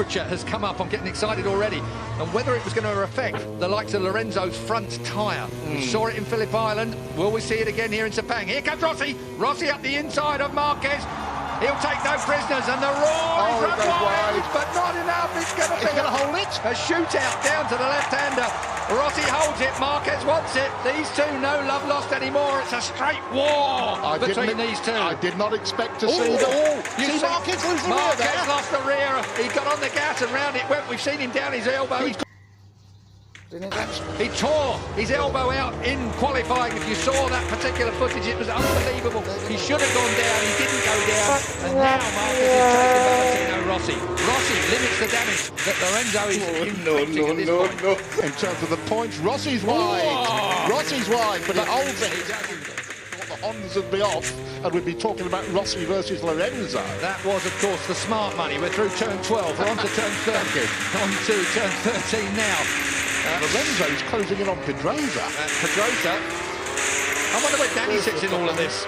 temperature has come up. I'm getting excited already. And whether it was going to affect the likes of Lorenzo's front tyre. We saw it in Phillip Island. Will we see it again here in Sepang? Here comes Rossi. Rossi up the inside of Marquez. He'll take no prisoners, and the roar is run wide, but not enough. It's going to be hold it. A shootout down to the left-hander. Rossi holds it. Marquez wants it. These two, no love lost anymore. It's a straight war between these two. I did not expect to see that. You see Marquez lose the rear Marquez there. lost the rear. He got on the gas and round it went. We've seen him down his elbow. He tore his elbow out in qualifying. If you saw that particular footage, it was unbelievable. He should have gone down. He didn't go down. And now Marquez is taking Valentino Rossi. Rossi limits the damage that Lorenzo is inflicting at this point. In terms of the points, Rossi's wide. Rossi's wide, but he holds it. The Hondas would be off, and we'd be talking about Rossi versus Lorenzo. That was, of course, the smart money. We're through turn 12. We're on to turn 30. On to turn 13 now. Lorenzo's closing in on Pedrosa. Pedrosa. I wonder where Danny sits in all of this.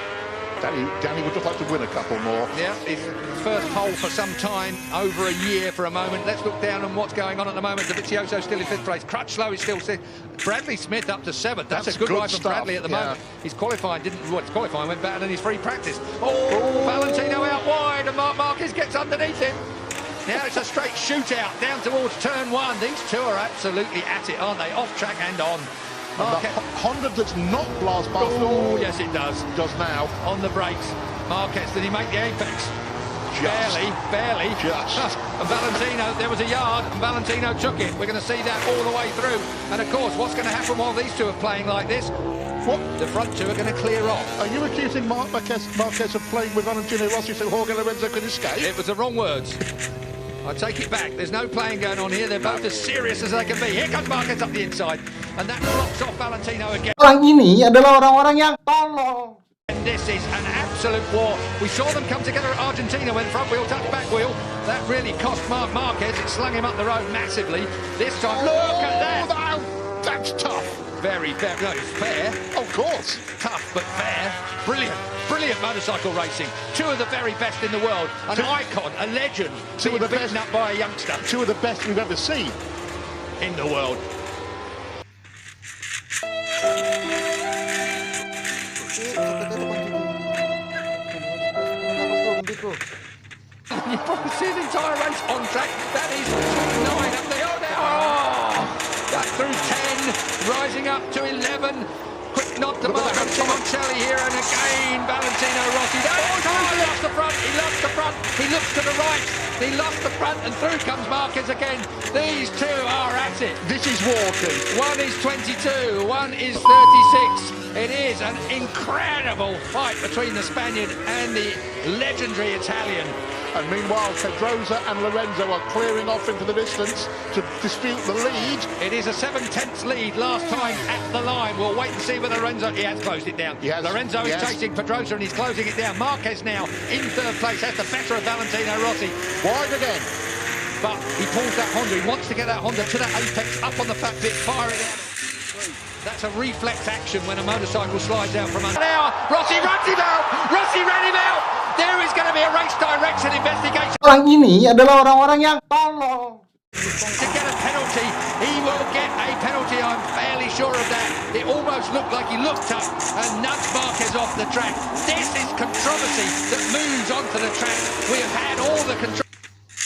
Danny would just like to win a couple more. Yeah, his first pole for some time, over a year for a moment. Let's look down on what's going on at the moment. Dovizioso still in 5th place. Crutchlow is still 6th. Bradley Smith up to 7th. That's a good ride from Bradley at the moment. His qualifying his qualifying went better than his free practice. Valentino out wide, and Marc Marquez gets underneath him. Now it's a straight shootout down towards turn 1. These two are absolutely at it, aren't they? Off track and on. Honda does not blast past. Oh, yes, it does. Does now. On the brakes. Marquez, did he make the apex? Just. Barely. Just. And Valentino, there was a yard, and Valentino took it. We're going to see that all the way through. And, of course, what's going to happen while these two are playing like this? What? The front two are going to clear off. Are you accusing Marc Marquez of playing with Valentino Rossi so Jorge Lorenzo could escape? It was the wrong words. I take it back. There's no playing going on here. They're both as serious as they can be. Here comes Marquez up the inside, and that blocks off Valentino again. Orang ini adalah orang-orang yang tolong. And this is an absolute war. We saw them come together at Argentina when front wheel touched back wheel. That really cost Marc Marquez. It slung him up the road massively. This time, look at that. That's tough. Very fair. No, it's fair. Of course. Tough, but fair. Brilliant. Brilliant motorcycle racing. Two of the very best in the world. An icon, a legend. Two of the beaten up by a youngster. Two of the best we've ever seen in the world. You've probably seen the entire race on track. That is 9 up there. That through 10, rising up to 11. Quick nod to Marco Simoncelli here, and again Valentino Rossi. He lost the front, he lost the front, he looks to the right, he lost the front, and through comes Marquez again. These two are at it. This is walking. One is 22, one is 36. It is an incredible fight between the Spaniard and the legendary Italian. And meanwhile, Pedrosa and Lorenzo are clearing off into the distance to dispute the lead. It is a 7/10 lead last time at the line. We'll wait and see whether Lorenzo... He has closed it down. Lorenzo is chasing Pedrosa and he's closing it down. Marquez now in 3rd place has the better of Valentino Rossi. Wide again. But he pulls that Honda. He wants to get that Honda to that apex, up on the fat bit, fire it out. That's a reflex action when a motorcycle slides out from under. Now, Rossi runs him out! Rossi ran him out! There is going to be a race direction investigation. Orang ini adalah orang-orang yang tolong. To get a penalty, he will get a penalty, I'm fairly sure of that. It almost looked like he looked up and nudged Marquez off the track. This is controversy that moves onto the track. We have had all the control.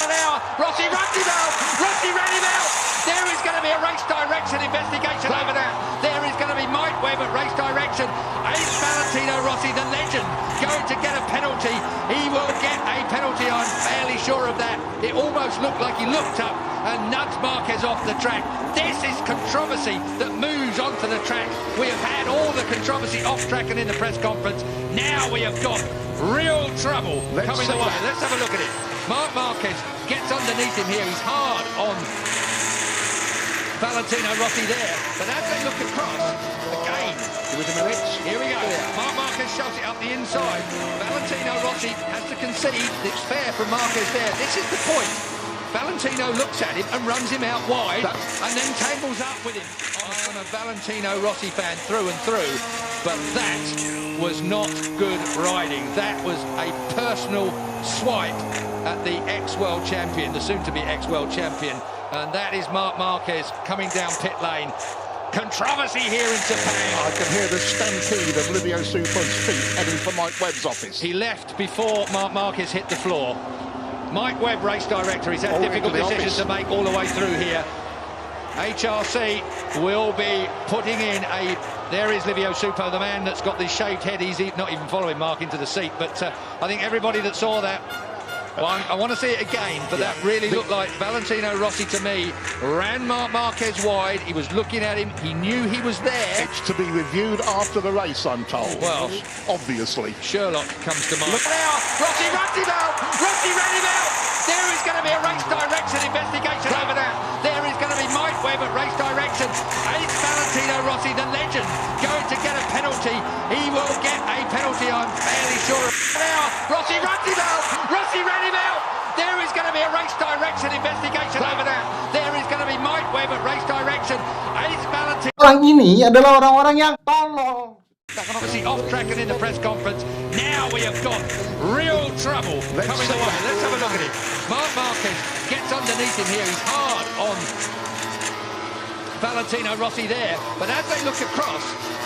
Now, Rossi runs him out! Rossi ran him out! There is going to be a race direction investigation over that. There is going to be Mike Webb at race direction. Is Valentino Rossi, the legend, going to get a penalty? He will get a penalty, I'm fairly sure of that. It almost looked like he looked up and nudged Marquez off the track. This is controversy that moves onto the track. We have had all the controversy off track and in the press conference. Now we have got real trouble coming the way. Let's have a look at it. Marc Marquez gets underneath him here. He's hard on Valentino Rossi there. But as they look across, again, here we go. Marc Marquez shoves it up the inside. Valentino Rossi has to concede. It's fair from Marquez there. This is the point. Valentino looks at him and runs him out wide and then tangles up with him. I'm a Valentino Rossi fan through and through, but that was not good riding. That was a personal swipe at the ex-world champion, the soon-to-be ex-world champion, and that is Marc Marquez coming down pit lane. Controversy here in Sepang. I can hear the stampede of Livio Super's feet heading for Mike Webb's office. He left before Marc Marquez hit the floor. Mike Webb, race director, he's had difficult decisions to make all the way through here. HRC will be putting in a... There is Livio Supo, the man that's got this shaved head. He's not even following Mark into the seat, but I think everybody that saw that... Well, I want to see it again, but that really looked like Valentino Rossi to me. Ran Marc Marquez wide, he was looking at him, he knew he was there. It's to be reviewed after the race, I'm told. Well, obviously. Sherlock comes to mind. Look now, Rossi runs him out! Rossi ran him out! There is going to be a race direction investigation over that. There is going to be Mike Webb at race direction. It's Valentino Rossi, the legend, going to get a penalty. He will get a penalty, I'm fairly sure. Now, Rossi runs him out! Rossi ran him out! There is going to be a race direction investigation over that. There is going to be Mike Webb at race direction. It's Valentino. Orang ini adalah orang-orang yang tolol. Obviously off track and in the press conference. Now we have got real trouble coming away. Let's have a look at it. Marc Marquez gets underneath him here. He's hard on Valentino Rossi there. But as they look across,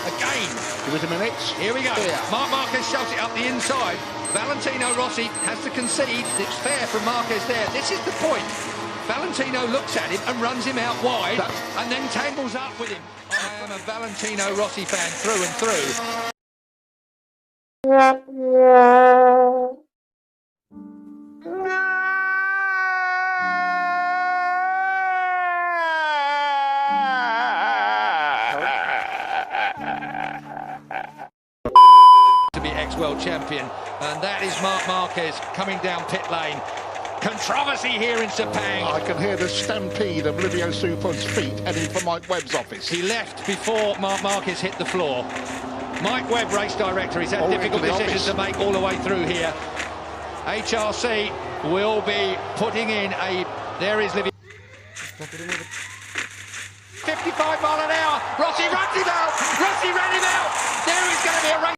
again. Give it a minute. Here we go. Yeah. Marc Marquez shoves it up the inside. Valentino Rossi has to concede. It's fair from Marquez there. This is the point. Valentino looks at him and runs him out wide and then tangles up with him. I am a Valentino Rossi fan through and through. To be ex-world champion, and that is Marc Marquez coming down pit lane. Controversy here in Sepang. I can hear the stampede of Livio Super's feet heading for Mike Webb's office. He left before Marc Marquez hit the floor. Mike Webb, race director, he's had difficult decisions to make all the way through here. HRC will be putting in a... There is Livio... 55 mile an hour. Rossi runs him out. Rossi ran him out. There is going to be a race.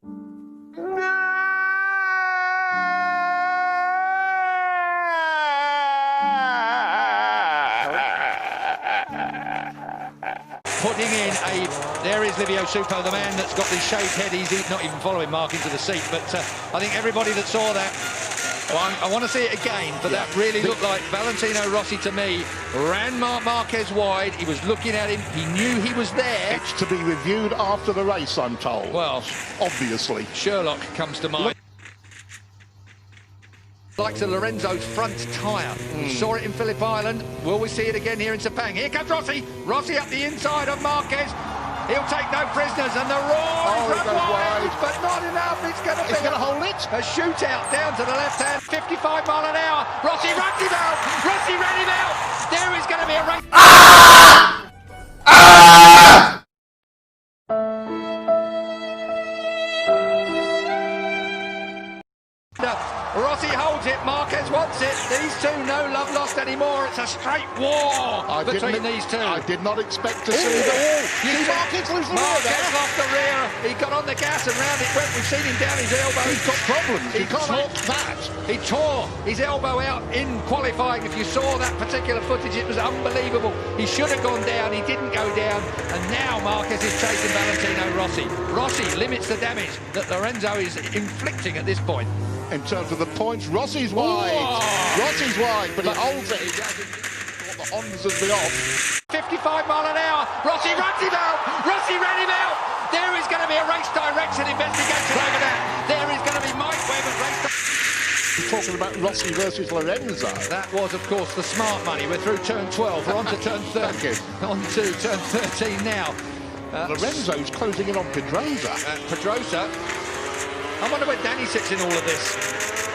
Putting in a... There is Livio Supo, the man that's got this shaved head. He's not even following Mark into the seat, but I think everybody that saw that... Well, I want to see it again, but that really looked like Valentino Rossi to me. Ran Marc Marquez wide, he was looking at him, he knew he was there. It's to be reviewed after the race, I'm told. Well, obviously. Sherlock comes to mind. Likes of Lorenzo's front tyre. We saw it in Phillip Island. Will we see it again here in Sepang? Here comes Rossi. Rossi up the inside of Marquez. He'll take no prisoners, and the roar is run wide, but not enough. It's going to be hold it. A shootout down to the left hand. 55 mile an hour. Rossi runs him out. Rossi ran him out. There is going to be a race. Rossi holds it, Marquez wants it. These two, no love lost anymore. It's a straight war between these two. I did not expect to see that. Marquez lose the rear. Marquez lost the rear. He got on the gas and round it went. We've seen him down his elbow. He's got problems. He can't help that. He tore his elbow out in qualifying. If you saw that particular footage, it was unbelievable. He should have gone down. He didn't go down. And now Marquez is chasing Valentino Rossi. Rossi limits the damage that Lorenzo is inflicting at this point. In terms of the points, Rossi's wide. Rossi's wide, but he holds it. He doesn't what the Hondas have been off. 55 mile an hour. Rossi runs him out. Rossi ran him out. There is going to be a race direction investigation over that. There is going to be Mike Webb at race direction. We're talking about Rossi versus Lorenzo. That was, of course, the smart money. We're through turn 12. We're on to turn 13. On to turn 13 now. Lorenzo's closing in on Pedrosa. Pedrosa. I wonder where Danny sits in all of this.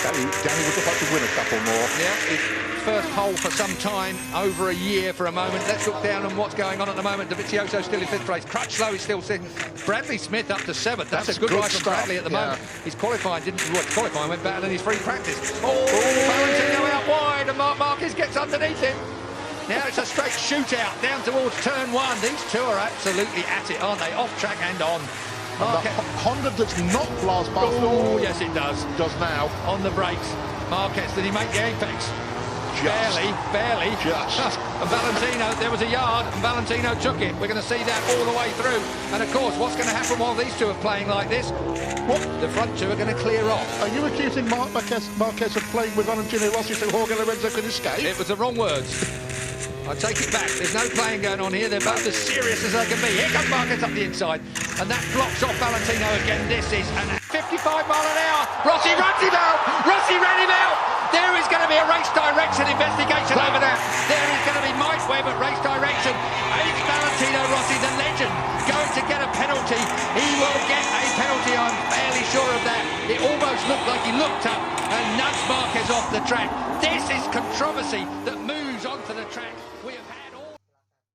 Danny would look like to win a couple more. Yeah, his first pole for some time, over a year for a moment. Let's look down on what's going on at the moment. Dovizioso still in 5th place. Crutchlow is still sitting. Bradley Smith up to 7th. That's a good ride from Bradley at the moment. His qualifying went better than his free practice. Valentino out wide, and Marc Marquez gets underneath him. Now it's a straight shootout down towards turn 1. These two are absolutely at it, aren't they? Off track and on. Honda does not blast past. Oh, yes, it does. Does now. On the brakes. Marquez, did he make the apex? Just. Barely. Just. And Valentino, there was a yard, and Valentino took it. We're going to see that all the way through. And of course, what's going to happen while these two are playing like this? What? The front two are going to clear off. Are you accusing Marquez of playing with Valentino Rossi so Jorge Lorenzo could escape? It was the wrong words. I take it back. There's no playing going on here. They're both as serious as they can be. Here comes Marquez up the inside. And that blocks off Valentino again. This is an 55 mile an hour. Rossi runs him out. Rossi ran him out. There is going to be a race direction investigation over there. There is going to be Mike Webb at race direction. Is Valentino Rossi, the legend, going to get a penalty? He will get a penalty. I'm fairly sure of that. It almost looked like he looked up and nudged Marquez off the track. This is controversy that